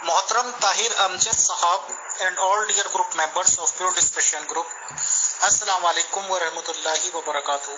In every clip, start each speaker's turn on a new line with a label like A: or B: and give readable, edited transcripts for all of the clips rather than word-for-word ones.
A: Mohtram Tahir Amjad Sahab and all dear group members of Pure Discussion Group, Assalamu alaikum wa rahmatullahi wa barakatuh.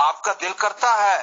B: آپ کا دل کرتا ہے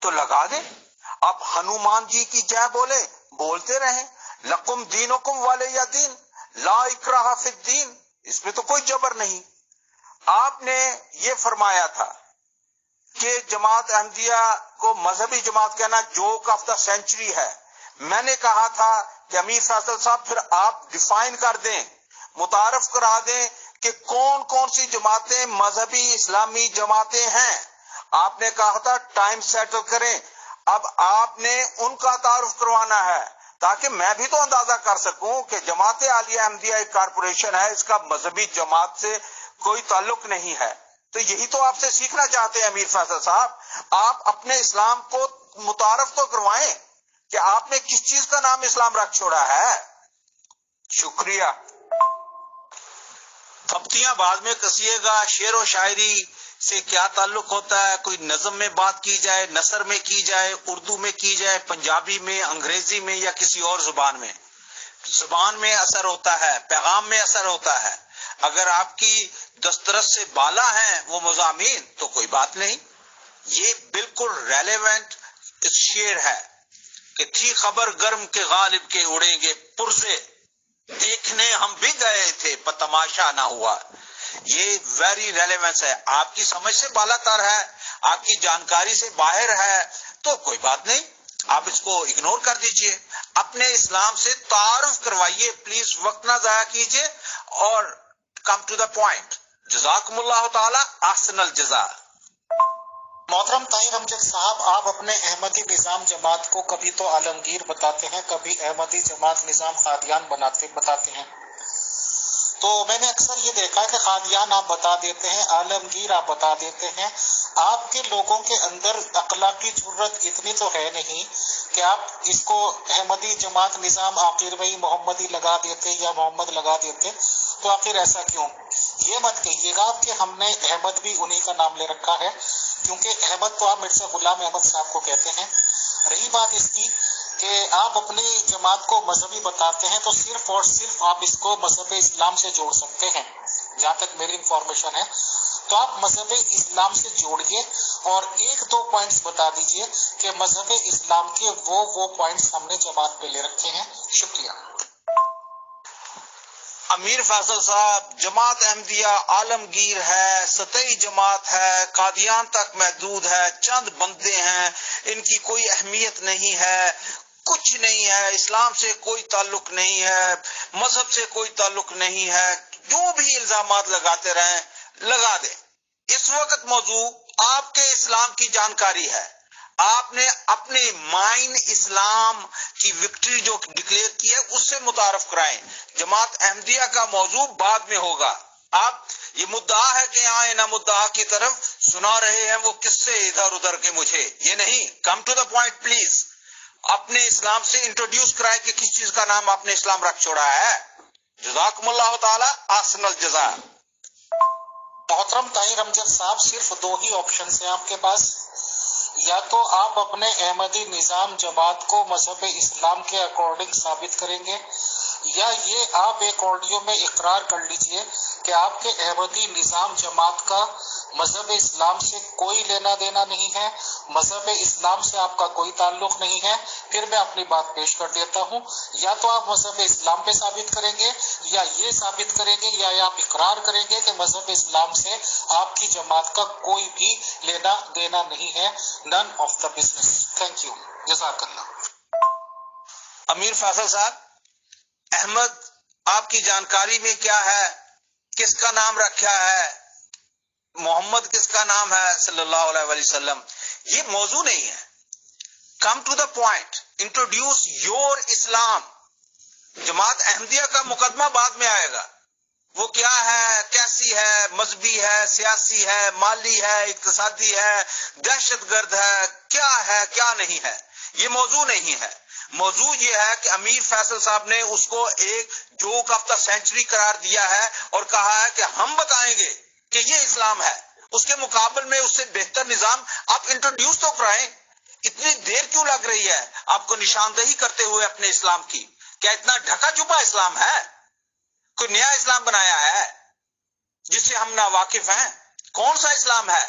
B: تو لگا دیں، آپ ہنومان جی کی جے بولے بولتے رہیں، لکم دینکم ولیہ دین، لا اکراہ فی الدین، اس میں تو کوئی جبر نہیں۔ آپ نے یہ فرمایا تھا کہ جماعت احمدیہ کو مذہبی جماعت کہنا جوک آف دا سینچری ہے۔ میں نے کہا تھا کہ امیر فیصل صاحب پھر آپ ڈیفائن کر دیں، متعارف کرا دیں کہ کون کون سی جماعتیں مذہبی اسلامی جماعتیں ہیں۔ آپ نے کہا تھا ٹائم سیٹل کریں، اب آپ نے ان کا تعارف کروانا ہے تاکہ میں بھی تو اندازہ کر سکوں کہ جماعت عالیہ احمدیہ ایک کارپوریشن ہے، اس کا مذہبی جماعت سے کوئی تعلق نہیں ہے۔ تو یہی تو آپ سے سیکھنا چاہتے ہیں امیر فیصل صاحب، آپ اپنے اسلام کو متعارف تو کروائیں کہ آپ نے کس چیز کا نام اسلام رکھ چھوڑا ہے۔ شکریہ۔ تھپتیاں بعد میں کسیے گا، شعر و شاعری سے کیا تعلق ہوتا ہے؟ کوئی نظم میں بات کی جائے، نثر میں کی جائے، اردو میں کی جائے، پنجابی میں، انگریزی میں یا کسی اور زبان میں، زبان میں اثر ہوتا ہے، پیغام میں اثر ہوتا ہے۔ اگر آپ کی دسترس سے بالا ہیں وہ مضامین تو کوئی بات نہیں، یہ بالکل ریلیونٹ شعر ہے کہ تھی خبر گرم کے غالب کے اڑیں گے پرزے، دیکھنے ہم بھی گئے تھے پر تماشا نہ ہوا۔ یہ ویری ریلیونس ہے، آپ کی سمجھ سے بالا تر ہے، آپ کی جانکاری سے باہر ہے تو کوئی بات نہیں، آپ اس کو اگنور کر دیجئے، اپنے اسلام سے تعارف کروائیے پلیز، وقت نہ ضائع کیجئے اور کم ٹو دا پوائنٹ۔ جزاکم اللہ تعالی احسن الجزا۔
A: محترم طاہر امجد صاحب، آپ اپنے احمدی نظام جماعت کو کبھی تو عالمگیر بتاتے ہیں، کبھی احمدی جماعت نظام قادیان بتاتے ہیں، تو میں نے اکثر یہ دیکھا ہے کہ قادیان آپ بتا دیتے ہیں، عالمگیر آپ بتا دیتے ہیں۔ آپ کے لوگوں کے اندر اخلاقی جرت اتنی تو ہے نہیں کہ آپ اس کو احمدی جماعت نظام آخر میں محمدی لگا دیتے یا محمد لگا دیتے، تو آخر ایسا کیوں؟ یہ مت کہیے گا کہ ہم نے احمد بھی انہی کا نام لے رکھا ہے، کیونکہ احمد تو آپ مرزا غلام احمد صاحب کو کہتے ہیں۔ رہی بات اس کی کہ آپ اپنی جماعت کو مذہبی بتاتے ہیں تو صرف اور صرف آپ اس کو مذہب اسلام سے جوڑ سکتے ہیں، جہاں تک میری انفارمیشن ہے، تو آپ مذہب اسلام سے جوڑیے اور ایک دو پوائنٹس بتا دیجئے کہ مذہب اسلام کے وہ پوائنٹس ہم نے جماعت پہ لے رکھے ہیں۔ شکریہ۔
B: امیر فیصل صاحب، جماعت احمدیہ عالمگیر ہے، سطحی جماعت ہے، قادیان تک محدود ہے، چند بندے ہیں، ان کی کوئی اہمیت نہیں ہے، کچھ نہیں ہے، اسلام سے کوئی تعلق نہیں ہے، مذہب سے کوئی تعلق نہیں ہے، جو بھی الزامات لگاتے رہیں لگا دیں۔ اس وقت موضوع آپ کے اسلام کی جانکاری ہے، آپ نے اپنے مائن اسلام کی وکٹری جو ڈکلیئر کی ہے اس سے متعارف کرائیں، جماعت احمدیہ کا موضوع بعد میں ہوگا۔ آپ یہ مدعا ہے کہ آئے نہ مدعا کی طرف سنا رہے ہیں وہ کس سے ادھر ادھر کے مجھے، یہ نہیں، come to the point please, اپنے اسلام سے انٹروڈیوس کرائیں کہ کس چیز کا نام آپ نے اسلام رکھ چھوڑا ہے۔ جزاکم اللہ تعالی احسن الجزا۔
A: محترم طاہر امجد صاحب، صرف دو ہی آپشنز ہیں آپ کے پاس، یا تو آپ اپنے احمدی نظام جماعت کو مذہب اسلام کے اکارڈنگ ثابت کریں گے، یا یہ آپ ایک آڈیو میں اقرار کر لیجئے کہ آپ کے احمدی نظام جماعت کا مذہب اسلام سے کوئی لینا دینا نہیں ہے، مذہب اسلام سے آپ کا کوئی تعلق نہیں ہے۔ پھر میں اپنی بات پیش کر دیتا ہوں، یا تو آپ مذہب اسلام پہ ثابت کریں گے، یا یہ ثابت کریں گے، یا آپ اقرار کریں گے کہ مذہب اسلام سے آپ کی جماعت کا کوئی بھی لینا دینا نہیں ہے، none of the business. Thank you, جزاک اللہ۔
B: امیر فیصل صاحب، احمد آپ کی جانکاری میں کیا ہے؟ کس کا نام رکھا ہے؟ محمد کس کا نام ہے صلی اللہ علیہ وآلہ وسلم؟ یہ موضوع نہیں ہے، come to the point, introduce your Islam. Jamaat Ahmadiyya کا مقدمہ بعد میں آئے گا، وہ کیا ہے، کیسی ہے، مذہبی ہے، سیاسی ہے، مالی ہے، اقتصادی ہے، دہشت گرد ہے کیا نہیں ہے، یہ موضوع نہیں ہے۔ موضوع یہ ہے کہ امیر فیصل صاحب نے اس کو ایک جوک آف دا سینچری قرار دیا ہے اور کہا ہے کہ ہم بتائیں گے کہ یہ اسلام ہے، اس کے مقابل میں اس سے بہتر نظام آپ انٹروڈیوس تو کرائیں۔ اتنی دیر کیوں لگ رہی ہے آپ کو نشاندہی کرتے ہوئے اپنے اسلام کی؟ کیا اتنا ڈھکا چھپا اسلام ہے؟ کوئی نیا اسلام بنایا ہے جس سے ہم ناواقف ہیں؟ کون سا اسلام ہے؟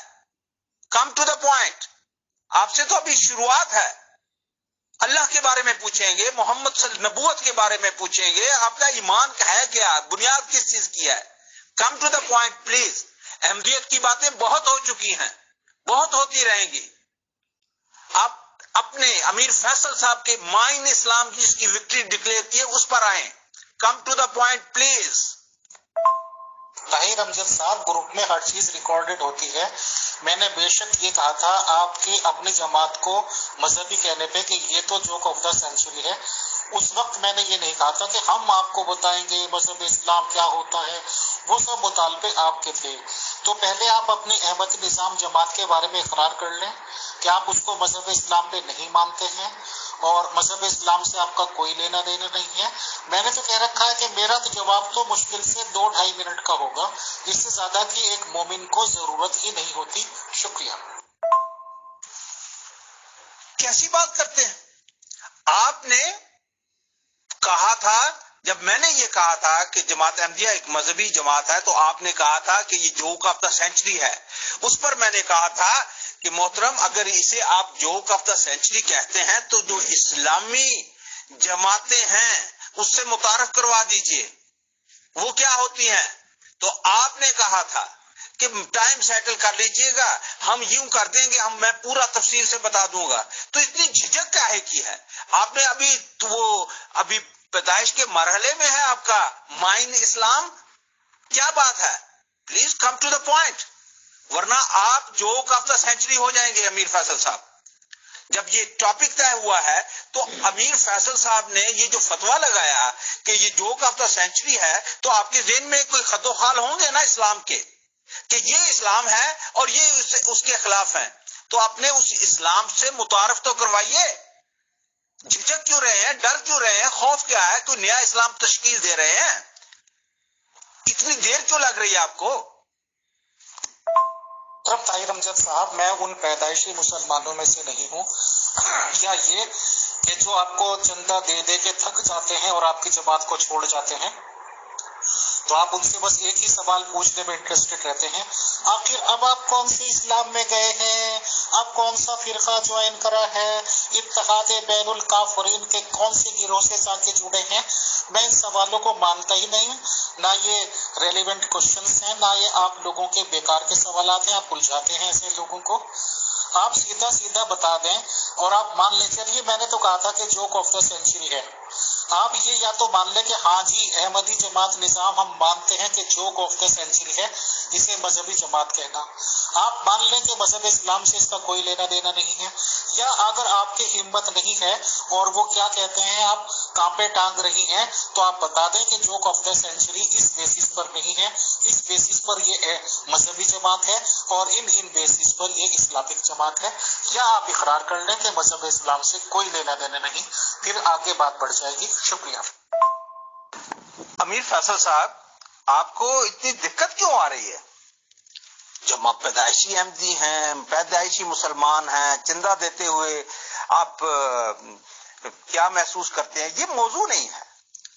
B: Come to the point. آپ سے تو ابھی شروعات ہے. اللہ کے بارے میں پوچھیں گے, محمد صلی نبوت کے بارے میں پوچھیں گے, آپ کا ایمان ہے کیا, بنیاد کس چیز کی ہے. Come to the point please. احمدیت کی باتیں بہت ہو چکی ہیں, بہت ہوتی رہیں گی. آپ اپنے امیر فیصل صاحب کے مائن اسلام کی جس کی وکٹری ڈکلیئر کی ہے اس پر آئیں. Come to the point please.
A: Tahir Amjad صاحب, گروپ میں ہر چیز ریکارڈڈ ہوتی ہے. میں نے بے شک یہ کہا تھا آپ کی اپنی جماعت کو مذہبی کہنے پہ کہ یہ تو جوک آف دا سینچری ہے. اس وقت میں نے یہ نہیں کہا تھا کہ ہم آپ کو بتائیں گے مذہب اسلام کیا ہوتا ہے. وہ سب مطالبے آپ کے تھے. تو پہلے آپ اپنی احمدی نظام جماعت کے بارے میں اقرار کر لیں کہ آپ اس کو مذہب اسلام پہ نہیں مانتے ہیں اور مذہب اسلام سے آپ کا کوئی لینا دینا نہیں ہے. میں نے تو کہہ رکھا ہے کہ میرا تو جواب تو مشکل سے 2-2.5 منٹ کا ہوگا, اس سے زیادہ کی ایک مومن کو ضرورت ہی نہیں ہوتی. شکریہ.
B: کیسی بات کرتے ہیں آپ نے کہا تھا, جب میں نے یہ کہا تھا کہ جماعت احمدیہ ایک مذہبی جماعت ہے تو آپ نے کہا تھا کہ یہ جوک آف دا سینچری ہے. اس پر میں نے کہا تھا کہ محترم اگر اسے آپ جوک آف دا سینچری کہتے ہیں تو جو اسلامی جماعتیں ہیں اس سے متعارف کروا دیجئے وہ کیا ہوتی ہیں. تو آپ نے کہا تھا کہ ٹائم سیٹل کر لیجئے گا, ہم یوں کر دیں گے, میں پورا تفصیل سے بتا دوں گا. تو اتنی جھجک کاہے کی ہے آپ نے؟ ابھی پیدائش کے مرحلے میں ہے آپ کا مائن اسلام. کیا بات ہے؟ Please come to the point, ورنہ آپ جوک آف دا سینچری ہو جائیں گے. امیر فیصل صاحب, جب یہ ٹاپک طے ہوا ہے تو امیر فیصل صاحب نے یہ جو فتویٰ لگایا کہ یہ جوک آف دا سینچری ہے تو آپ کے ذہن میں کوئی خط و خال ہوں گے نا اسلام کے کہ یہ اسلام ہے اور یہ اس کے خلاف ہیں. تو اپنے اس اسلام سے متعارف تو کروائیے. جھجک کیوں رہے ہیں, ڈر کیوں رہے ہیں, خوف کیا ہے؟ کوئی نیا اسلام تشکیل دے رہے ہیں, اتنی دیر کیوں لگ رہی ہے آپ کو؟
A: طاہر امجد صاحب, میں ان پیدائشی مسلمانوں میں سے نہیں ہوں یا یہ کہ جو آپ کو چندہ دے دے کے تھک جاتے ہیں اور آپ کی جماعت کو چھوڑ جاتے ہیں تو آپ ان سے بس ایک ہی سوال پوچھنے میں انٹرسٹڈ رہتے ہیں, آخر اب آپ کون سی اسلام میں گئے ہیں, اب کون سا فرقہ جوائن کرا ہے, اتحاد بین الکافرین کے کون سی گروہ سے جا کے جڑے ہیں. میں ان سوالوں کو مانتا ہی نہیں, نہ یہ ریلیونٹ کوشچنس ہیں, نہ یہ آپ لوگوں کے بیکار کے سوالات ہیں. آپ الجھاتے ہیں ایسے لوگوں کو. آپ سیدھا سیدھا بتا دیں اور آپ مان لیں. چلیے میں نے تو کہا تھا کہ جوک آف دا سینچری ہے. آپ یہ یا تو مان لیں کہ ہاں جی احمدی جماعت نظام ہم مانتے ہیں کہ جوک آف دا سینچری ہے, اسے مذہبی جماعت کہنا. آپ مان لیں کہ مذہب اسلام سے اس کا کوئی لینا دینا نہیں ہے. یا اگر آپ کی ہمت نہیں ہے اور وہ کیا کہتے ہیں آپ کانپے ٹانگ رہی ہیں تو آپ بتا دیں کہ جوک آف دا سینچری اس بیسس پر نہیں ہے, اس بیسس پر یہ مذہبی جماعت ہے اور ان بیسس پر یہ اسلامک جماعت ہے. یا آپ اقرار کر لیں کہ مذہب اسلام سے کوئی لینا دینا نہیں, پھر آگے بات بڑھ جائے گی. شکریہ.
B: امیر فیصل صاحب, آپ کو اتنی دقت کیوں آ رہی ہے؟ جب آپ پیدائشی احمدی ہیں, پیدائشی مسلمان ہیں, چندہ دیتے ہوئے آپ کیا محسوس کرتے ہیں, یہ موضوع نہیں ہے.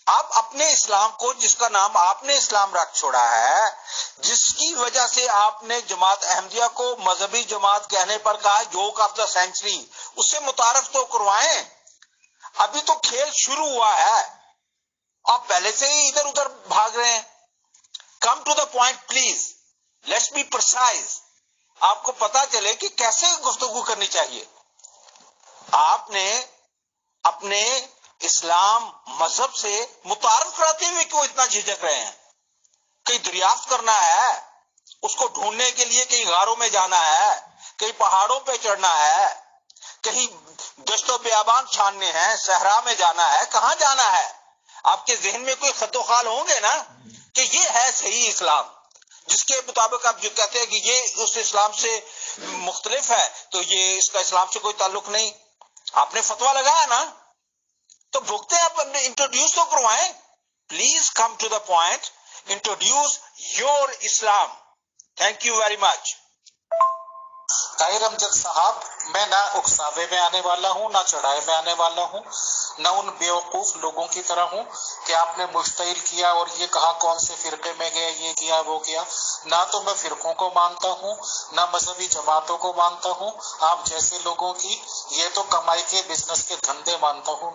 B: آپ اپنے اسلام کو, جس کا نام آپ نے اسلام رکھ چھوڑا ہے, جس کی وجہ سے آپ نے جماعت احمدیہ کو مذہبی جماعت کہنے پر کہا جوک آف دا سینچری, اس سے متعارف تو کروائیں. ابھی تو کھیل شروع ہوا ہے, آپ پہلے سے ہی ادھر ادھر بھاگ رہے ہیں. Come to the point please, let's be precise. آپ کو پتا چلے کہ کیسے گفتگو کرنی چاہیے. آپ نے اپنے اسلام مذہب سے متعارف کراتے ہوئے کیوں اتنا جھجک رہے ہیں؟ کہیں دریافت کرنا ہے, اس کو ڈھونڈنے کے لیے کہیں غاروں میں جانا ہے, کہیں پہاڑوں پہ چڑھنا ہے, کہیں دشت و بیابان چھاننے ہیں, صحرا میں جانا ہے, کہاں جانا ہے؟ آپ کے ذہن میں کوئی خط و خال ہوں گے نا کہ یہ ہے صحیح اسلام, جس کے مطابق آپ جو کہتے ہیں کہ یہ اس اسلام سے مختلف ہے تو یہ اس کا اسلام سے کوئی تعلق نہیں. آپ نے فتویٰ لگایا نا, تو بھگتے آپ انٹروڈیوس تو کروائیں. Please come to the point, introduce your Islam. Thank you very much.
A: Tahir Amjad صاحب, میں نہ اکساوے میں آنے والا ہوں نہ چڑھائے میں آنے والا ہوں. نہ ان بیوقوف لوگوں کی طرح ہوں کہ آپ نے مشتعل کیا اور یہ کہا کون سے فرقے میں گئے، یہ کیا وہ کیا۔ نہ تو میں فرقوں کو مانتا ہوں، نہ مذہبی جماعتوں کو مانتا ہوں، آپ جیسے لوگوں کی یہ تو کمائی کے بزنس کے دھندے مانتا ہوں۔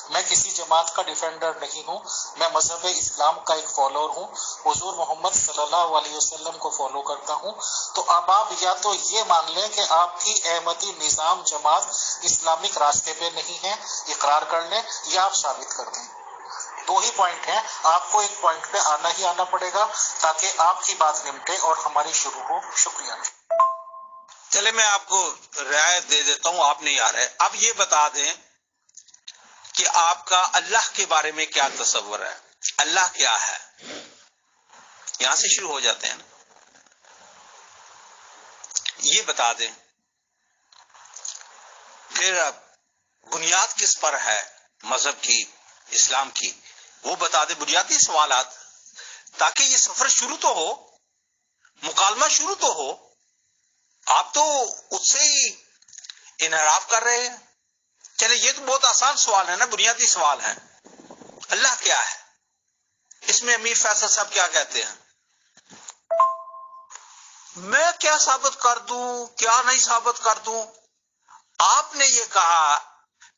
A: میں کسی جماعت کا ڈیفینڈر نہیں ہوں، میں مذہب اسلام کا ایک فالوور ہوں، حضور محمد صلی اللہ علیہ وسلم کو فالو کرتا ہوں۔ تو اب آپ یا تو یہ مان لیں کہ آپ کی احمدی نظام جماعت اسلامک راستے پہ نہیں ہے، اقرار کر لیں، یا آپ ثابت کر دیں۔ دو ہی پوائنٹ ہیں، آپ کو ایک پوائنٹ پہ آنا ہی آنا پڑے گا تاکہ آپ کی بات نمٹے اور ہماری شروع ہو۔ شکریہ۔
B: چلے میں آپ کو رعایت دے دیتا ہوں، آپ نہیں آ رہے۔ اب یہ بتا دیں کہ آپ کا اللہ کے بارے میں کیا تصور ہے، اللہ کیا ہے؟ یہاں سے شروع ہو جاتے ہیں نا۔ یہ بتا دیں، پھر بنیاد کس پر ہے مذہب کی، اسلام کی، وہ بتا دیں، بنیادی سوالات، تاکہ یہ سفر شروع تو ہو، مکالمہ شروع تو ہو۔ آپ تو اس سے ہی انحراف کر رہے ہیں۔ چلے یہ تو بہت آسان سوال ہے نا، بنیادی سوال ہے، اللہ کیا ہے؟ اس میں امیر فیصل صاحب کیا کہتے ہیں؟ میں کیا ثابت کر دوں، کیا نہیں ثابت کر دوں؟ آپ نے یہ کہا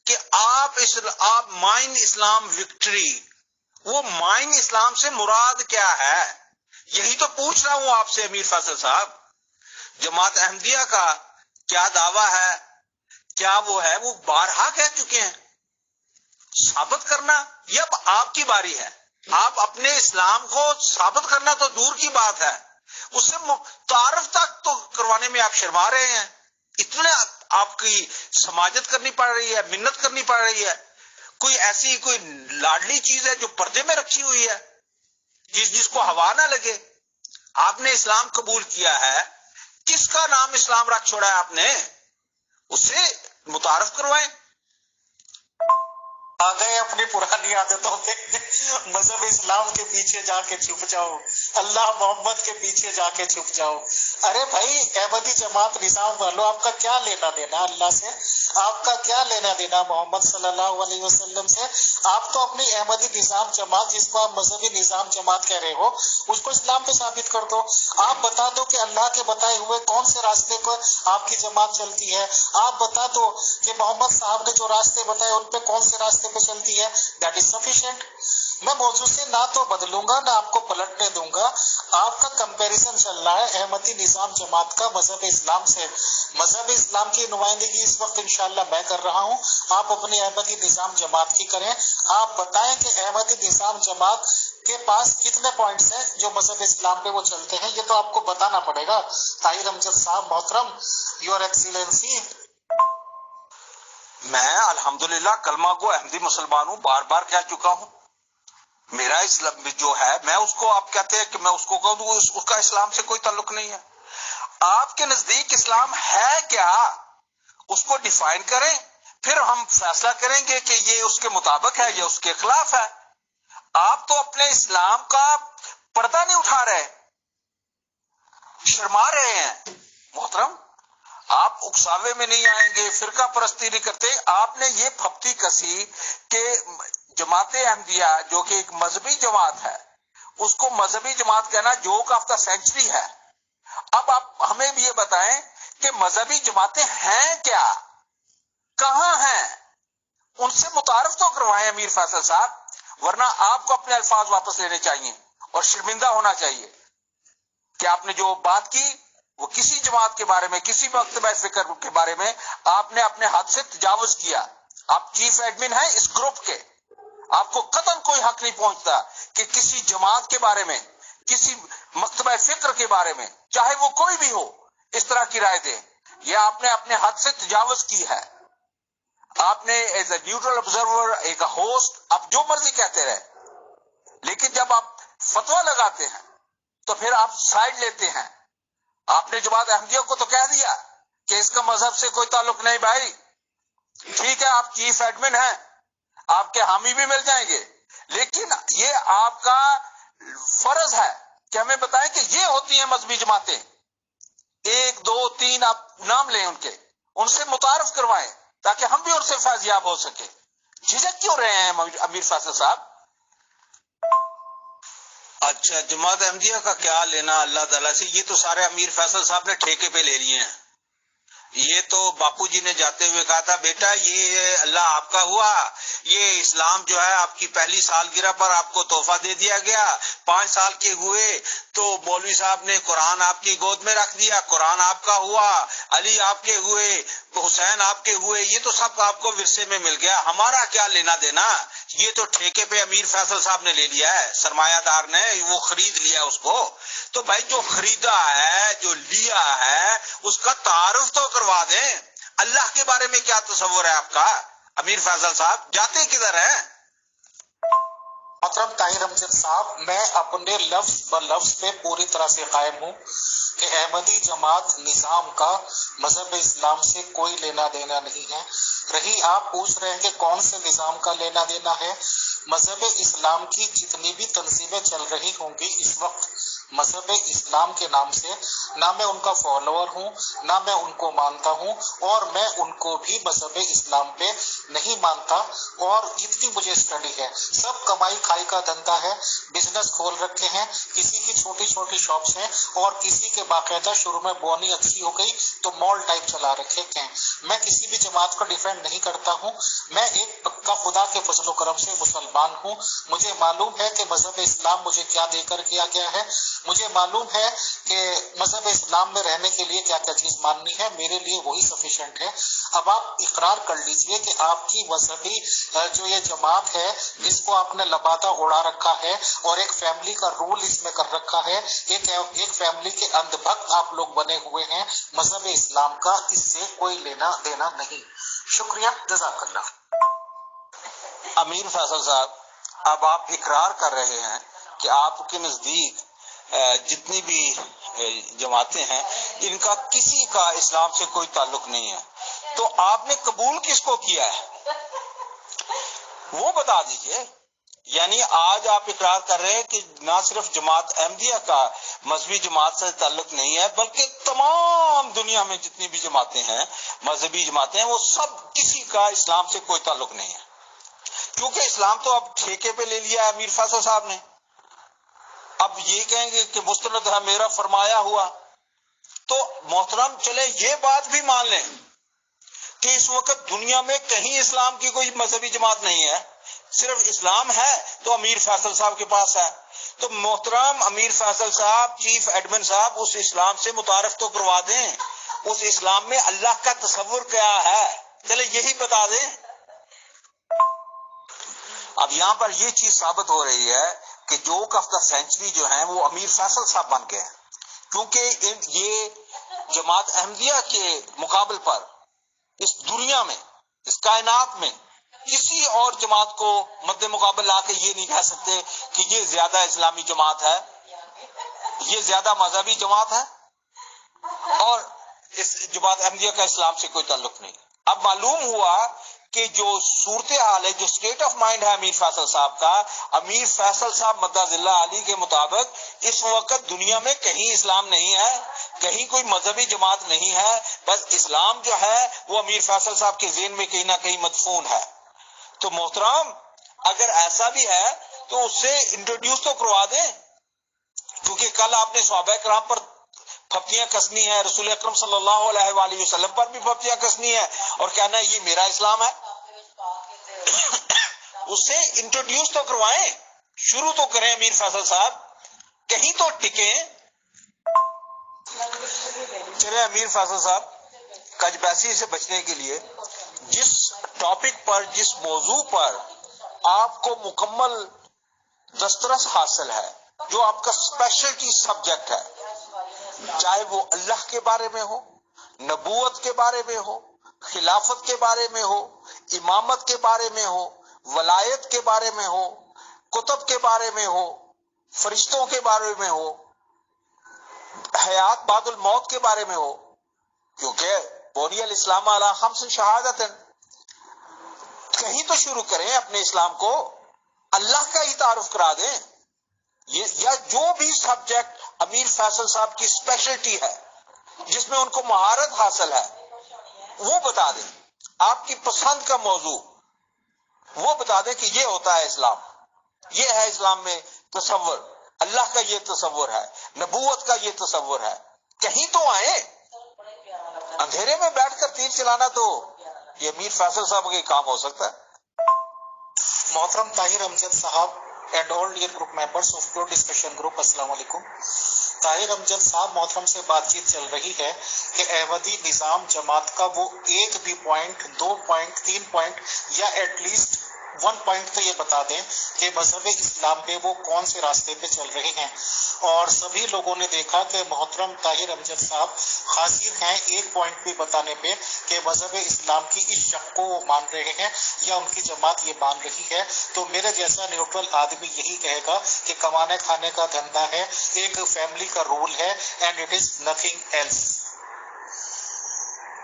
B: کہ آپ مائن اسلام وکٹری، وہ مائن اسلام سے مراد کیا ہے؟ یہی تو پوچھ رہا ہوں آپ سے امیر فیصل صاحب۔ جماعت احمدیہ کا کیا دعویٰ ہے، کیا وہ ہے؟ وہ بارہا کہہ چکے ہیں، ثابت کرنا یہ اب آپ کی باری ہے۔ آپ اپنے اسلام کو ثابت کرنا تو دور کی بات ہے، اس سے تعارف تک تو کروانے میں آپ شرما رہے ہیں۔ اتنے آپ کی سماجت کرنی پڑ رہی ہے، منت کرنی پڑ رہی ہے، کوئی ایسی کوئی لاڈلی چیز ہے جو پردے میں رکھی ہوئی ہے، جس کو ہوا نہ لگے۔ آپ نے اسلام قبول کیا ہے، کس کا نام اسلام رکھ چھوڑا ہے آپ نے؟ اس سے متعارف کروائیں۔
A: آ گئے اپنی پرانی عادتوں پہ، مذہب اسلام کے پیچھے جا کے چھپ جاؤ، اللہ محمد کے پیچھے جا کے چھپ جاؤ۔ ارے بھائی احمدی جماعت نظام والو، آپ کا کیا لینا دینا اللہ سے؟ آپ کا کیا لینا دینا محمد صلی اللہ علیہ وسلم سے؟ آپ تو اپنی احمدی نظام جماعت، جس کو آپ مذہبی نظام جماعت کہہ رہے ہو، اس کو اسلام پہ ثابت کر دو۔ آپ بتا دو کہ اللہ کے بتائے ہوئے کون سے راستے پر آپ کی جماعت چلتی ہے۔ آپ بتا دو کہ محمد صاحب نے جو راستے بتائے ان پہ کون سے راستے پہ چلتی ہے۔ That is sufficient. میں موضوع سے نہ تو بدلوں گا نہ آپ کو پلٹنے دوں گا۔ آپ کا کمپیریزن چل رہا ہے احمدی نظام جماعت کا مذہب اسلام سے۔ مذہب اسلام کی نمائندگی اس وقت انشاءاللہ میں کر رہا ہوں، آپ اپنی احمدی نظام جماعت کی کریں۔ آپ بتائیں کہ احمدی نظام جماعت کے پاس کتنے پوائنٹس ہیں جو مذہب اسلام پہ وہ چلتے ہیں، یہ تو آپ کو بتانا پڑے گا۔ طاہر امجد صاحب محترم، یور ایکسیلنسی۔
B: میں الحمدللہ کلمہ گو احمدی مسلمان ہوں، بار بار کہہ چکا ہوں۔ میرا اسلام جو ہے، میں اس کو، آپ کہتے ہیں کہ میں اس کو کہوں تو اس کا اسلام سے کوئی تعلق نہیں ہے۔ آپ کے نزدیک اسلام ہے کیا، اس کو ڈیفائن کریں، پھر ہم فیصلہ کریں گے کہ یہ اس کے مطابق ہے یا اس کے خلاف ہے۔ آپ تو اپنے اسلام کا پردہ نہیں اٹھا رہے، شرما رہے ہیں۔ محترم، آپ اکساوے میں نہیں آئیں گے، فرقہ پرستی نہیں کرتے۔ آپ نے یہ پھپتی کسی کہ جماعت احمدیہ جو کہ ایک مذہبی جماعت ہے، اس کو مذہبی جماعت کہنا جوک آف دا سینچری ہے۔ اب آپ ہمیں بھی یہ بتائیں کہ مذہبی جماعتیں ہیں کیا، کہاں ہیں، ان سے متعارف تو کروائیں امیر فیصل صاحب، ورنہ آپ کو اپنے الفاظ واپس لینے چاہیے اور شرمندہ ہونا چاہیے کہ آپ نے جو بات کی وہ کسی جماعت کے بارے میں، کسی مکتبہ فکر کے بارے میں آپ نے اپنے حد سے تجاوز کیا۔ آپ چیف ایڈمن ہیں اس گروپ کے، آپ کو قطعاً کوئی حق نہیں پہنچتا کہ کسی جماعت کے بارے میں، کسی مکتبہ فکر کے بارے میں، چاہے وہ کوئی بھی ہو، اس طرح کی رائے دیں۔ یہ آپ نے اپنے حد سے تجاوز کی ہے۔ آپ نے ایز اے نیوٹرل آبزرور، ایک ہوسٹ، آپ جو مرضی کہتے رہے، لیکن جب آپ فتویٰ لگاتے ہیں تو پھر آپ سائڈ لیتے ہیں۔ آپ نے جماعت احمدیہ کو تو کہہ دیا کہ اس کا مذہب سے کوئی تعلق نہیں بھائی، ٹھیک ہے آپ چیف ایڈمن ہیں، آپ کے حامی بھی مل جائیں گے، لیکن یہ آپ کا فرض ہے کہ ہمیں بتائیں کہ یہ ہوتی ہیں مذہبی جماعتیں، 1 2 3 آپ نام لیں ان کے، ان سے متعارف کروائیں تاکہ ہم بھی ان سے فیضیاب ہو سکے۔ جھجک کیوں رہے ہیں امیر فیصل صاحب؟ اچھا، جماعت احمدیہ کا کیا لینا اللہ تعالیٰ سے؟ یہ تو سارے امیر فیصل صاحب نے ٹھیکے پہ لے لیے ہیں. یہ تو باپو جی نے جاتے ہوئے کہا تھا بیٹا یہ اللہ آپ کا ہوا، یہ اسلام جو ہے آپ کی پہلی سالگرہ پر آپ کو تحفہ دے دیا گیا، 5 سال کے ہوئے تو مولوی صاحب نے قرآن آپ کی گود میں رکھ دیا، قرآن آپ کا ہوا، علی آپ کے ہوئے، حسین آپ کے ہوئے، یہ تو سب آپ کو ورثے میں مل گیا، ہمارا کیا لینا دینا؟ یہ تو ٹھیکے پہ امیر فیصل صاحب نے لے لیا ہے، سرمایہ دار نے وہ خرید لیا اس کو. تو بھائی جو خریدا ہے، جو لیا ہے، اس کا تعارف تو کروا دیں. اللہ کے بارے میں کیا تصور ہے آپ کا امیر فیصل صاحب؟ جاتے کدھر ہیں؟
A: محترم طاہر امجد صاحب، میں اپنے لفظ بلفظ پہ پوری طرح سے قائم ہوں کہ احمدی جماعت نظام کا مذہب اسلام سے کوئی لینا دینا نہیں ہے. رہی آپ پوچھ رہے ہیں کہ کون سے نظام کا لینا دینا ہے، مذہب اسلام کی جتنی بھی تنظیمیں چل رہی ہوں گی اس وقت مذہب اسلام کے نام سے، نہ میں ان کا فالوور ہوں، نہ میں ان کو مانتا ہوں، اور میں ان کو بھی مذہب اسلام پہ نہیں مانتا. اور جتنی مجھے اسٹڈی ہے سب کمائی کھائی کا دھندا ہے، بزنس کھول رکھے ہیں، کسی کی چھوٹی چھوٹی شاپس ہیں اور کسی کے باقاعدہ شروع میں بونی اچھی ہو گئی تو مال ٹائپ چلا رکھے ہیں. میں کسی بھی جماعت کو ڈیفینڈ نہیں کرتا ہوں، میں ایک پکا خدا کے فضل و کرم سے مسلمان ہوں. مجھے معلوم ہے کہ مذہب اسلام مجھے کیا دے کر کیا گیا ہے، مجھے معلوم ہے کہ مذہب اسلام میں رہنے کے لیے کیا کیا چیز ماننی ہے، میرے لیے وہی سفیشینٹ ہے. اب آپ اقرار کر لیجئے کہ آپ کی مذہبی جو یہ جماعت ہے جس کو آپ نے لبادہ اڑا رکھا ہے اور ایک فیملی کا رول اس میں کر رکھا ہے، ایک فیملی کے اندھ بھکت آپ لوگ بنے ہوئے ہیں، مذہب اسلام کا اس سے کوئی لینا دینا نہیں. شکریہ، جزاک اللہ.
B: امیر فیصل صاحب، اب آپ اقرار کر رہے ہیں کہ آپ کے نزدیک جتنی بھی جماعتیں ہیں ان کا کسی کا اسلام سے کوئی تعلق نہیں ہے، تو آپ نے قبول کس کو کیا ہے وہ بتا دیجئے. یعنی آج آپ اقرار کر رہے ہیں کہ نہ صرف جماعت احمدیہ کا مذہبی جماعت سے تعلق نہیں ہے بلکہ تمام دنیا میں جتنی بھی جماعتیں ہیں، مذہبی جماعتیں ہیں، وہ سب کسی کا اسلام سے کوئی تعلق نہیں ہے، کیونکہ اسلام تو اب ٹھیکے پہ لے لیا ہے امیر فیصل صاحب نے. اب یہ کہیں گے کہ مستند ہے میرا فرمایا ہوا. تو محترم چلے یہ بات بھی مان لیں کہ اس وقت دنیا میں کہیں اسلام کی کوئی مذہبی جماعت نہیں ہے، صرف اسلام ہے تو امیر فیصل صاحب کے پاس ہے. تو محترم امیر فیصل صاحب، چیف ایڈمن صاحب، اس اسلام سے متعارف تو کروا دیں. اس اسلام میں اللہ کا تصور کیا ہے، چلے یہی بتا دیں. اب یہاں پر یہ چیز ثابت ہو رہی ہے کہ جوک آف دا سینچری جو ہیں وہ امیر فیصل صاحب بن گئے ہیں، کیونکہ یہ جماعت احمدیہ کے مقابل پر اس دنیا میں، اس کائنات میں کسی اور جماعت کو مد مقابل لا کے یہ نہیں کہہ سکتے کہ یہ زیادہ اسلامی جماعت ہے، یہ زیادہ مذہبی جماعت ہے، اور اس جماعت احمدیہ کا اسلام سے کوئی تعلق نہیں. اب معلوم ہوا کہ جو صورتحال ہے، جو اسٹیٹ آف مائنڈ ہے امیر فیصل صاحب کا، امیر فیصل صاحب مدد اللہ علی کے مطابق اس وقت دنیا میں کہیں اسلام نہیں ہے، کہیں کوئی مذہبی جماعت نہیں ہے، بس اسلام جو ہے وہ امیر فیصل صاحب کے ذہن میں کہیں نہ کہیں مدفون ہے. تو محترم اگر ایسا بھی ہے تو اس سے انٹروڈیوس تو کروا دیں، کیونکہ کل آپ نے صحابہ کرام پر پھپتیاں کسنی ہے، رسول اکرم صلی اللہ علیہ وآلہ وسلم پر بھی پھپتیاں کسنی ہے اور کہنا ہے یہ میرا اسلام ہے. اس سے انٹروڈیوس تو کروائیں، شروع تو کریں امیر فیصل صاحب، کہیں تو ٹکیں. چلے امیر فیصل صاحب، کجبیسی سے بچنے کے لیے جس ٹاپک پر، جس موضوع پر آپ کو مکمل دسترس حاصل ہے، جو آپ کا اسپیشلٹی سبجیکٹ ہے، چاہے وہ اللہ کے بارے میں ہو، نبوت کے بارے میں ہو، خلافت کے بارے میں ہو، امامت کے بارے میں ہو، ولایت کے بارے میں ہو، کتب کے بارے میں ہو، فرشتوں کے بارے میں ہو، حیات بعد الموت کے بارے میں ہو، کیونکہ بنی الاسلام علی خمس شہادت، کہیں تو شروع کریں اپنے اسلام کو، اللہ کا ہی تعارف کرا دیں. یا جو بھی سبجیکٹ امیر فیصل صاحب کی اسپیشلٹی ہے، جس میں ان کو مہارت حاصل ہے، وہ بتا دیں. آپ کی پسند کا موضوع وہ بتا دیں کہ یہ ہوتا ہے اسلام، یہ ہے اسلام میں تصور، اللہ کا یہ تصور ہے، نبوت کا یہ تصور ہے. کہیں تو آئے. اندھیرے میں بیٹھ کر تیر چلانا تو یہ میر فیصل صاحب کا کام ہو سکتا ہے.
A: محترم طاہر امجد صاحب and all dear group members of pure discussion group, السلام علیکم. طاہر امجد صاحب، محترم سے بات چیت چل رہی ہے کہ احمدی نظام جماعت کا وہ ایک بھی پوائنٹ، 2 پوائنٹ، 3 پوائنٹ یا ایٹ لیسٹ 1 پوائنٹ تو یہ بتا دیں کہ مذہب اسلام پہ وہ کون سے راستے پہ چل رہے ہیں. اور سبھی لوگوں نے دیکھا کہ محترم طاہر امجد صاحب حاضر ہیں ایک پوائنٹ بھی بتانے پہ کہ مذہب اسلام کی اس شک کو وہ مان رہے ہیں یا ان کی جماعت یہ مان رہی ہے. تو میرے جیسا نیوٹرل آدمی یہی کہے گا کہ کمانے کھانے کا دھندا ہے، ایک فیملی کا رول ہے، and it is nothing else.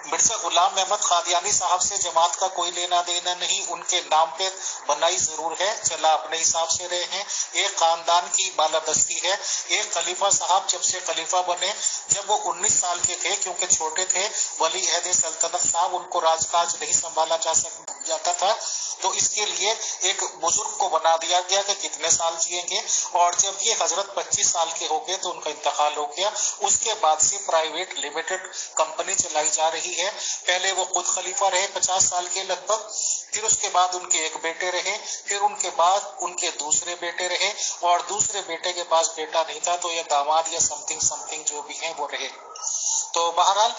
A: Mirza Ghulam Ahmad Qadiani صاحب سے جماعت کا کوئی لینا دینا نہیں، ان کے نام پہ بنائی ضرور ہے، چلا اپنے حساب سے رہے ہیں. ایک خاندان کی بالادستی ہے. ایک خلیفہ صاحب جب سے خلیفہ بنے، جب وہ 19 سال کے تھے، کیونکہ چھوٹے تھے، ولی عہد سلطنت صاحب، ان کو راج کاج نہیں سنبھالا جاتا تھا، تو اس کے لیے ایک بزرگ کو بنا دیا گیا کہ کتنے سال جئیں گے. اور جب یہ حضرت 25 سال کے ہو گئے تو ان کا انتقال ہو گیا. اس کے بعد سے پرائیویٹ لمیٹڈ کمپنی چلائی جا رہی ہے. پہلے وہ خود خلیفہ رہے 50 سال کے لگ بھگ، پھر اس کے بعد ان کے ایک بیٹے رہے، پھر ان کے بعد ان کے دوسرے بیٹے رہے، اور دوسرے بیٹے کے پاس بیٹا نہیں تھا تو یہ داماد یا سمتنگ جو بھی ہیں وہ رہے. تو بہرحال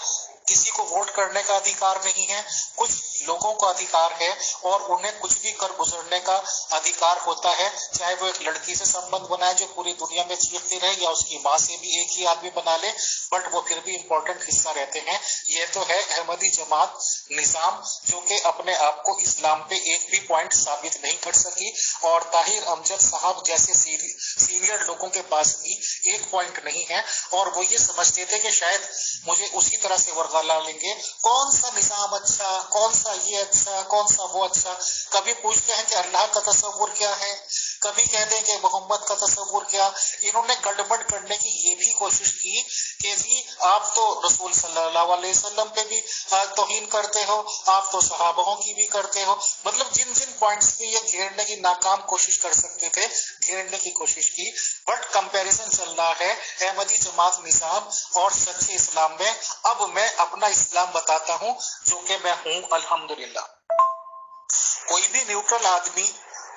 A: کسی کو ووٹ کرنے کا ادھیکار نہیں ہے، کچھ لوگوں کا ادھیکار ہے اور انہیں کچھ بھی کر گزرنے کا ادھیکار ہوتا ہے، چاہے وہ ایک لڑکی سے سمبند بنائے جو پوری دنیا میں چیختی رہے، یا اس کی ماں سے بھی ایک ہی آدمی بنا لے، بٹ وہ پھر بھی امپورٹنٹ حصہ رہتے ہیں. یہ تو ہے احمدی جماعت نظام جو کہ اپنے آپ کو اسلام پہ ایک بھی پوائنٹ ثابت نہیں کر سکی، اور طاہر امجد صاحب جیسے سینئر لوگوں کے پاس بھی ایک پوائنٹ نہیں ہے، اور وہ یہ سمجھتے تھے کہ شاید مجھے اسی طرح سے ورغلا لیں گے، کون سا نظام اچھا، کون سا یہ اچھا، کون سا وہ اچھا. کبھی پوچھتے ہیں کہ اللہ کا تصور کیا ہے، کبھی کہتے ہیں کہ محمد کا تصور کیا. انہوں نے گڑبڑ کرنے کی یہ بھی کوشش کی کہ جی آپ تو رسول صلی اللہ علیہ وسلم پہ بھی توہین کرتے ہو، آپ تو صحابہوں کی بھی کرتے ہو. مطلب جن جن پوائنٹس پہ یہ گھیرنے کی ناکام کوشش کر سکتے تھے، گھیرنے کی کوشش کی. بٹ کمپیریزن چل رہا ہے احمدی جماعت نظام اور سچے اسلام میں. اب میں اپنا اسلام بتاتا ہوں جو کہ میں ہوں الحمدللہ. کوئی بھی نیوٹرل آدمی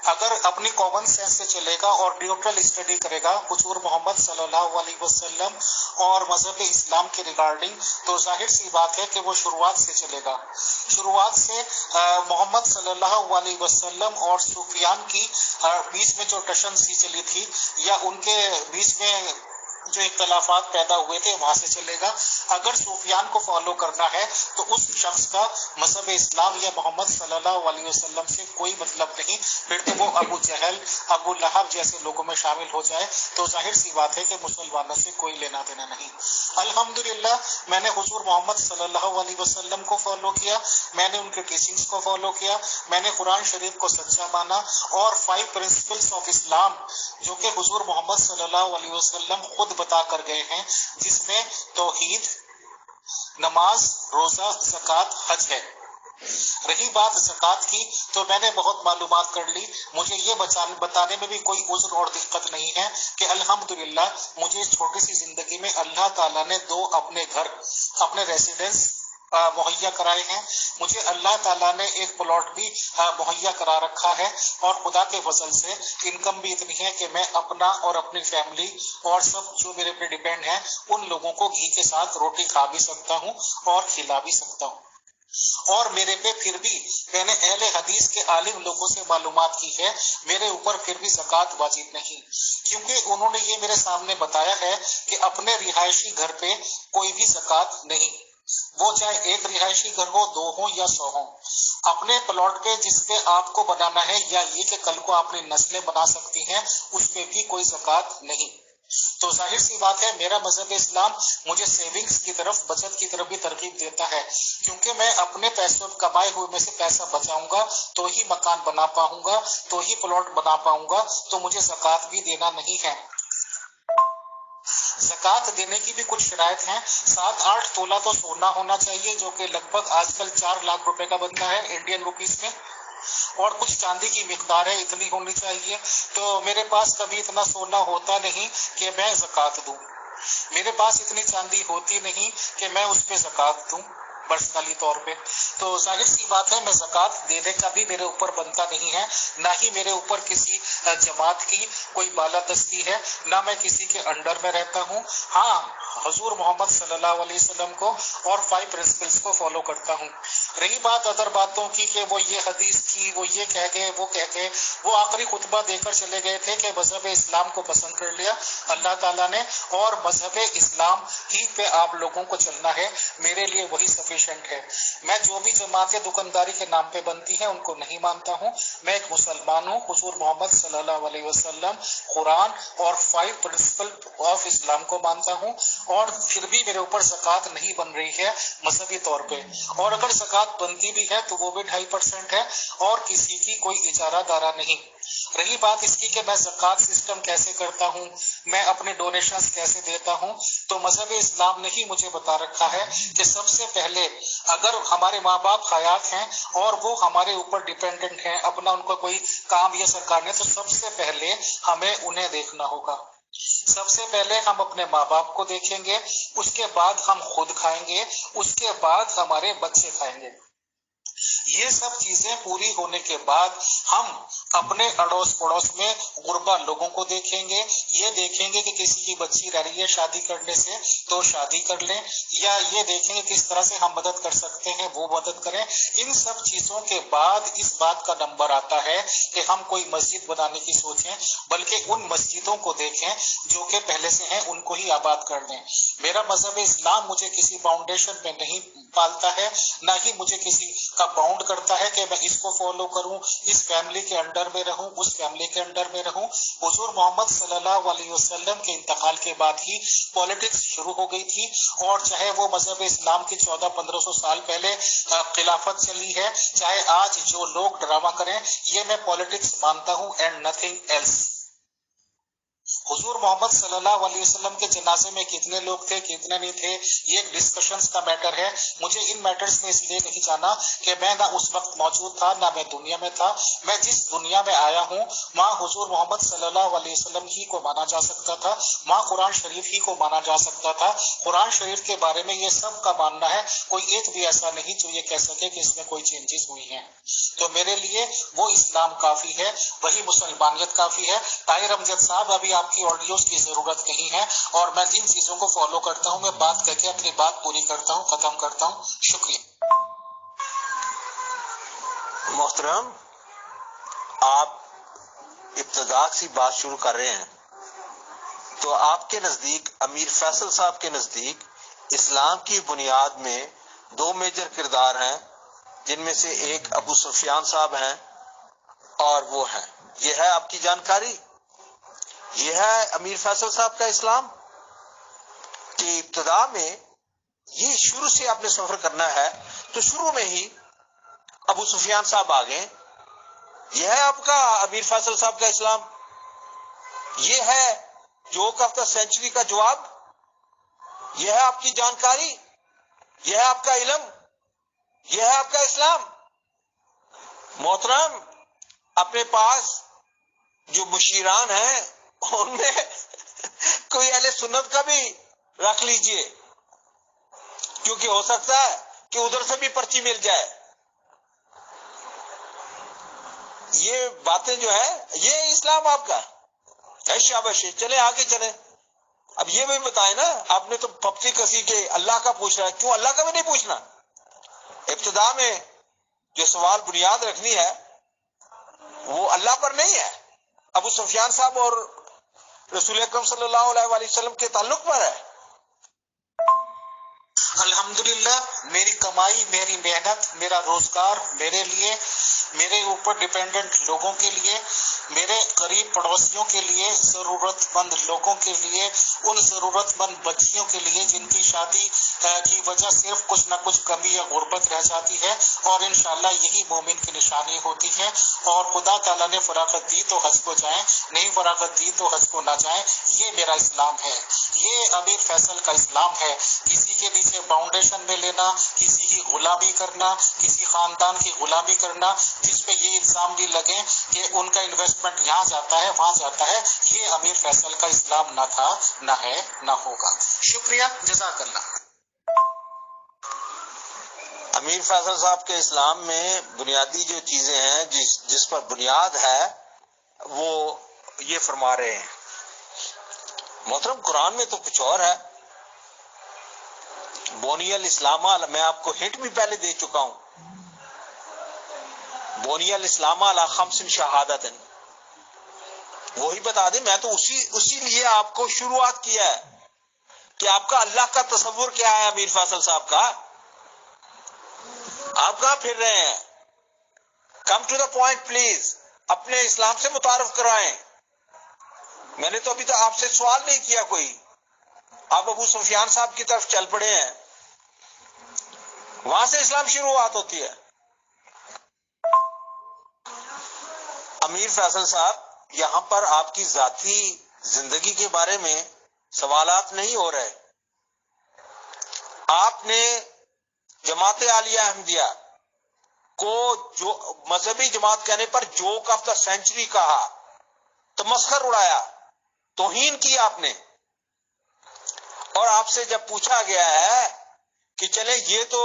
A: اگر اپنی کامن سینس سے چلے گا اور نیوٹرل اسٹڈی کرے گا حضور محمد صلی اللہ علیہ وسلم اور مذہب اسلام کے ریگارڈنگ، تو ظاہر سی بات ہے کہ وہ شروعات سے چلے گا. شروعات سے محمد صلی اللہ علیہ وسلم اور سفیان کی بیچ میں جو ٹشن سی چلی تھی، یا ان کے بیچ میں جو اختلافات پیدا ہوئے تھے، وہاں سے چلے گا. اگر سفیان کو فالو کرنا ہے تو اس شخص کا مذہب اسلام یا محمد صلی اللہ علیہ وسلم سے کوئی مطلب نہیں، پھر تو وہ ابو جہل، ابو لہب جیسے لوگوں میں شامل ہو جائے تو ظاہر سی بات ہے کہ مسلمانوں سے کوئی لینا دینا نہیں. الحمدللہ میں نے حضور محمد صلی اللہ علیہ وسلم کو فالو کیا، میں نے ان کے ٹیچنگز کو فالو کیا، میں نے قرآن شریف کو سچا مانا، اور 5 پرنسپلز آف اسلام جو کہ حضور محمد صلی اللہ علیہ وسلم خود بتا کر گئے ہیں، جس میں توحید، نماز، روزہ، زکوٰۃ، حج ہے. رہی بات زکوٰۃ کی تو میں نے بہت معلومات کر لی. مجھے یہ بتانے میں بھی کوئی عذر اور دقت نہیں ہے کہ الحمدللہ مجھے اس چھوٹی سی زندگی میں اللہ تعالیٰ نے 2 اپنے گھر، اپنے ریسیڈنس مہیا کرائے ہیں. مجھے اللہ تعالیٰ نے ایک پلاٹ بھی مہیا کرا رکھا ہے، اور خدا کے فضل سے انکم بھی اتنی ہے کہ میں اپنا اور اپنی فیملی اور سب جو میرے پہ ڈیپینڈ ہیں ان لوگوں کو گھی کے ساتھ روٹی کھا بھی سکتا ہوں اور کھلا بھی سکتا ہوں. اور میرے پہ پھر بھی میں نے اہل حدیث کے عالم لوگوں سے معلومات کی ہے، میرے اوپر پھر بھی زکوٰۃ واجب نہیں، کیونکہ انہوں نے یہ میرے سامنے بتایا ہے کہ اپنے رہائشی گھر پہ کوئی بھی زکوٰۃ نہیں، وہ چاہے ایک رہائشی گھر ہو، 2 ہوں یا 100 ہوں. اپنے پلاٹ پہ جس پہ آپ کو بنانا ہے، یا یہ کہ کل کو اپنی نسلیں بنا سکتی ہیں، اس پہ بھی کوئی زکوٰۃ نہیں. تو ظاہر سی بات ہے میرا مذہب اسلام مجھے سیونگز کی طرف، بچت کی طرف بھی ترغیب دیتا ہے، کیونکہ میں اپنے پیسوں کمائے ہوئے میں سے پیسہ بچاؤں گا تو ہی مکان بنا پاؤں گا، تو ہی پلاٹ بنا پاؤں گا. تو مجھے زکوٰۃ بھی دینا نہیں ہے. زکوٰۃ دینے کی بھی کچھ شرائط ہیں. 7-8 تولہ تو سونا ہونا چاہیے، جو کہ لگ بھگ آج کل 4 لاکھ روپے کا بنتا ہے انڈین روپیز میں. اور کچھ چاندی کی مقدار ہے اتنی ہونی چاہیے، تو میرے پاس کبھی اتنا سونا ہوتا نہیں کہ میں زکوٰۃ دوں، میرے پاس اتنی چاندی ہوتی نہیں کہ میں اس پہ زکوٰۃ دوں پرسنلی طور پہ. تو ظاہر سی بات ہے میں زکوٰۃ دینے کا بھی میرے اوپر بنتا نہیں ہے، نہ ہی میرے اوپر کسی جماعت کی کوئی بالادستی ہے، نہ میں کسی کے انڈر میں رہتا ہوں. ہاں، حضور محمد صلی اللہ علیہ وسلم کو اور 5 پرنسپلس کو فالو کرتا ہوں. رہی بات ادر باتوں کی کہ وہ یہ حدیث کی، وہ یہ کہہ گئے، وہ کہہ گئے، وہ آخری خطبہ دے کر چلے گئے تھے کہ مذہب اسلام کو پسند کر لیا اللہ تعالیٰ نے، اور مذہب اسلام ہی پہ آپ لوگوں کو چلنا ہے، میرے لیے وہی سفیشینٹ ہے. میں جو بھی جماعتیں دکانداری کے نام پہ بنتی ہیں ان کو نہیں مانتا ہوں. میں ایک مسلمان ہوں، حضور محمد صلی اللہ علیہ وسلم، قرآن اور 5 پرنسپل آف اسلام کو مانتا ہوں، اور پھر بھی میرے اوپر زکوٰۃ نہیں بن رہی ہے مذہبی طور پہ، اور اگر زکوٰۃ بنتی بھی ہے تو وہ بھی 2.5% ہے اور کسی کی کوئی اجارہ دارہ نہیں. رہی بات اس کی کہ میں زکوٰۃ سسٹم کیسے کرتا ہوں، میں اپنے ڈونیشنز کیسے دیتا ہوں، تو مذہب اسلام نے ہی مجھے بتا رکھا ہے کہ سب سے پہلے اگر ہمارے ماں باپ حیات ہیں اور وہ ہمارے اوپر ڈیپینڈنٹ ہیں، اپنا ان کو کوئی کام یا سرکار نے، تو سب سے پہلے ہمیں انہیں دیکھنا ہوگا. سب سے پہلے ہم اپنے ماں باپ کو دیکھیں گے، اس کے بعد ہم خود کھائیں گے، اس کے بعد ہمارے بچے کھائیں گے. یہ سب چیزیں پوری ہونے کے بعد ہم اپنے اڑوس پڑوس میں غربا لوگوں کو دیکھیں گے، یہ دیکھیں گے کہ کسی کی بچی رہ رہی ہے شادی کرنے سے تو شادی کر لیں، یا یہ دیکھیں گے کس طرح سے ہم مدد کر سکتے ہیں وہ مدد کریں. ان سب چیزوں کے بعد اس بات کا نمبر آتا ہے کہ ہم کوئی مسجد بنانے کی سوچیں، بلکہ ان مسجدوں کو دیکھیں جو کہ پہلے سے ہیں ان کو ہی آباد کر لیں. میرا مذہب اسلام مجھے کسی فاؤنڈیشن پہ نہیں پالتا ہے، نہ ہی مجھے کسی کا باؤنڈ کرتا ہے کہ میں اس کو فالو کروں، اس فیملی کے انڈر میں رہوں، اس فیملی کے انڈر میں رہوں. حضور محمد صلی اللہ علیہ وسلم کے انتقال کے بعد ہی پالیٹکس شروع ہو گئی تھی، اور چاہے وہ مذہب اسلام کی 1400-1500 سال پہلے خلافت چلی ہے، چاہے آج جو لوگ ڈرامہ کریں، یہ میں پالیٹکس مانتا ہوں اینڈ نتھنگ ایلس. حضور محمد صلی اللہ علیہ وسلم کے جنازے میں کتنے لوگ تھے کتنے نہیں تھے یہ ایک ڈسکشنز کا میٹر ہے. مجھے ان میٹرز میں اس لیے نہیں جانا کہ میں نہ اس وقت موجود تھا نہ میں دنیا میں تھا. میں جس دنیا میں آیا ہوں وہاں حضور محمد صلی اللہ علیہ وسلم ہی کو مانا جا سکتا تھا، وہاں قرآن شریف ہی کو مانا جا سکتا تھا. قرآن شریف کے بارے میں یہ سب کا ماننا ہے، کوئی ایک بھی ایسا نہیں جو یہ کہہ سکے کہ اس میں کوئی چینجز ہوئی ہیں. تو میرے لیے وہ اسلام کافی ہے، وہی مسلمانیت کافی ہے. طاہر امجد صاحب، ابھی آپ کی آڈیوز کی ضرورت نہیں ہے، اور میں جن چیزوں کو فالو کرتا ہوں میں بات کر کے اپنی بات پوری کرتا ہوں، ختم کرتا ہوں. شکریہ.
B: محترم، آپ ابتدا سی بات شروع کر رہے ہیں تو آپ کے نزدیک، امیر فیصل صاحب کے نزدیک، اسلام کی بنیاد میں 2 میجر کردار ہیں، جن میں سے ایک ابو سفیان صاحب ہیں اور وہ ہیں. یہ ہے آپ کی جانکاری؟ یہ ہے امیر فیصل صاحب کا اسلام کہ ابتدا میں یہ شروع سے آپ نے سفر کرنا ہے تو شروع میں ہی ابو سفیان صاحب آ گئے. یہ ہے آپ کا امیر فیصل صاحب کا اسلام؟ یہ ہے جوک آف دا سینچری کا جواب؟ یہ ہے آپ کی جانکاری؟ یہ ہے آپ کا علم؟ یہ ہے آپ کا اسلام؟ محترم، اپنے پاس جو مشیران ہیں ان میں کوئی اہل سنت کا بھی رکھ لیجئے، کیونکہ ہو سکتا ہے کہ ادھر سے بھی پرچی مل جائے. یہ باتیں جو ہے یہ اسلام آپ کا ہے. شاباش، چلے آگے چلیں. اب یہ بھی بتائیں نا، آپ نے تو پپتی کسی کے اللہ کا پوچھ رہا ہے، کیوں اللہ کا بھی نہیں پوچھنا؟ ابتدا میں جو سوال بنیاد رکھنی ہے وہ اللہ پر نہیں ہے، ابو سفیان صاحب اور رسول اکرم صلی اللہ علیہ وآلہ وسلم کے تعلق پر ہے.
A: الحمدللہ میری کمائی، میری محنت، میرا روزگار میرے لیے، میرے اوپر ڈیپینڈنٹ لوگوں کے لیے، میرے قریب پڑوسیوں کے لیے، ضرورت مند لوگوں کے لیے، ان ضرورت مند بچیوں کے لیے جن کی شادی کی وجہ صرف کچھ نہ کچھ کمی یا غربت رہ جاتی ہے، اور انشاءاللہ یہی مومن کی نشانی ہوتی ہے. اور خدا تعالیٰ نے فراغت دی تو حج کو جائیں، نہیں فراغت دی تو حج کو نہ جائیں. یہ میرا اسلام ہے. یہ امیر فیصل کا اسلام ہے کسی کے نیچے فاؤنڈیشن میں لینا، کسی کی غلامی کرنا، کسی خاندان کی غلامی کرنا، جس پہ یہ الزام بھی لگے کہ ان کا انویسٹمنٹ یہاں جاتا ہے وہاں جاتا ہے، یہ امیر فیصل کا اسلام نہ تھا، نہ ہے، نہ ہوگا۔ شکریہ، جزاک اللہ۔
B: امیر فیصل صاحب کے اسلام میں بنیادی جو چیزیں ہیں جس پر بنیاد ہے وہ یہ فرما رہے ہیں۔ محترم قرآن میں تو کچھ اور ہے۔ بنی الاسلام، میں آپ کو ہنٹ بھی پہلے دے چکا ہوں، بنی الاسلام علی خمس شہادت، وہی بتا دیں۔ میں تو اسی لیے آپ کو شروعات کیا ہے کہ آپ کا اللہ کا تصور کیا ہے امیر فیصل صاحب کا۔ آپ کہاں پھر رہے ہیں؟ Come to the point please, اپنے اسلام سے متعارف کرائیں۔ میں نے تو ابھی تک آپ سے سوال نہیں کیا کوئی، آپ ابو سفیان صاحب کی طرف چل پڑے ہیں، وہاں سے اسلام شروعات ہوتی ہے۔ امیر فیصل صاحب، یہاں پر آپ کی ذاتی زندگی کے بارے میں سوالات نہیں ہو رہے۔ آپ نے جماعت عالیہ احمدیہ کو جو مذہبی جماعت کہنے پر جوک آف دا سینچری کہا، تمسخر اڑایا، توہین کی آپ نے۔ اور آپ سے جب پوچھا گیا ہے کہ چلے یہ تو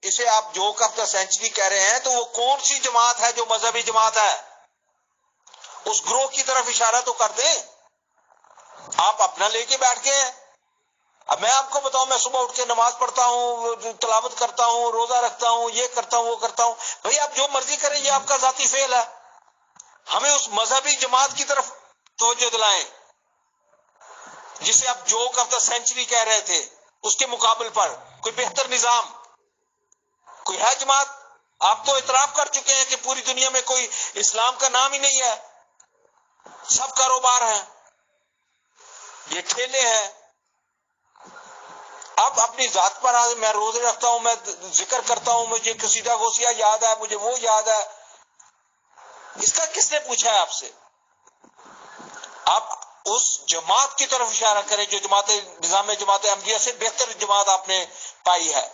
B: اسے آپ جوک آف دا سینچری کہہ رہے ہیں، تو وہ کون سی جماعت ہے جو مذہبی جماعت ہے؟ اس گروہ کی طرف اشارہ تو کر دیں۔ آپ اپنا لے کے بیٹھ گئے ہیں۔ اب میں آپ کو بتاؤں، میں صبح اٹھ کے نماز پڑھتا ہوں، تلاوت کرتا ہوں، روزہ رکھتا ہوں، یہ کرتا ہوں، وہ کرتا ہوں۔ بھئی آپ جو مرضی کریں، یہ آپ کا ذاتی فعل ہے۔ ہمیں اس مذہبی جماعت کی طرف توجہ دلائیں جسے آپ جوک آف دا سینچری کہہ رہے تھے، اس کے مقابل پر کوئی بہتر نظام کوئی ہے جماعت؟ آپ تو اعتراف کر چکے ہیں کہ پوری دنیا میں کوئی اسلام کا نام ہی نہیں ہے، سب کاروبار ہیں، یہ ٹھیلے ہیں۔ اب اپنی ذات پر میں روزے رکھتا ہوں، میں ذکر کرتا ہوں، مجھے قصیدہ غوثیہ یاد ہے، مجھے وہ یاد ہے۔ اس کا کس نے پوچھا ہے آپ سے؟ آپ اس جماعت کی طرف اشارہ کریں جو نظام جماعت احمدیہ سے بہتر جماعت آپ نے پائی ہے۔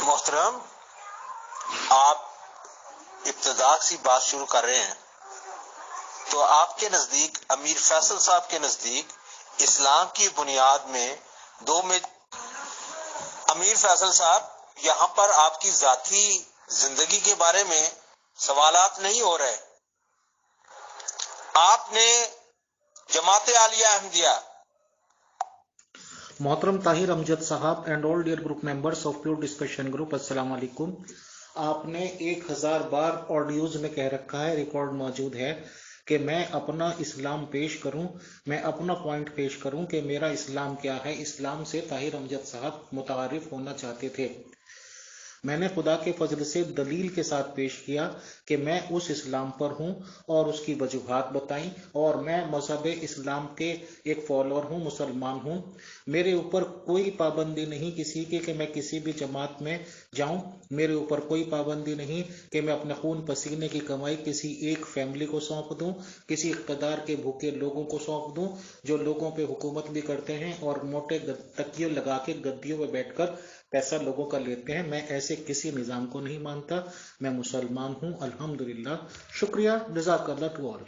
B: محترم، آپ ابتدا سی بات شروع کر رہے ہیں، تو آپ کے نزدیک، امیر فیصل صاحب کے نزدیک، اسلام کی بنیاد میں امیر فیصل صاحب، یہاں پر آپ کی ذاتی زندگی کے بارے میں سوالات نہیں ہو رہے۔ آپ نے جماعت عالیہ احمدیہ،
A: محترم طاہر امجد صاحب and all dear group members of pure discussion group, السلام علیکم۔ آپ نے 1000 بار آڈیوز میں کہہ رکھا ہے، ریکارڈ موجود ہے، کہ میں اپنا اسلام پیش کروں، میں اپنا پوائنٹ پیش کروں کہ میرا اسلام کیا ہے۔ اسلام سے طاہر امجد صاحب متعارف ہونا چاہتے تھے۔ میں نے خدا کے فضل سے دلیل کے ساتھ پیش کیا کہ میں اس اسلام پر ہوں اور اس کی وجوہات بتائیں، اور میں مذہب اسلام کے ایک فالوور ہوں، مسلمان ہوں۔ میرے اوپر کوئی پابندی نہیں کسی کی کہ میں کسی بھی جماعت میں جاؤں، میرے اوپر کوئی پابندی نہیں کہ میں اپنے خون پسینے کی کمائی کسی ایک فیملی کو سونپ دوں، کسی اقتدار کے بھوکے لوگوں کو سونپ دوں جو لوگوں پہ حکومت بھی کرتے ہیں اور موٹے تکیوں لگا کے گدیوں پہ بیٹھ کر پیسہ لوگوں کا لیتے ہیں۔ میں ایسے کسی نظام کو نہیں مانتا، میں مسلمان ہوں الحمدللہ۔ شکریہ، جزاک اللہ ٹو آل۔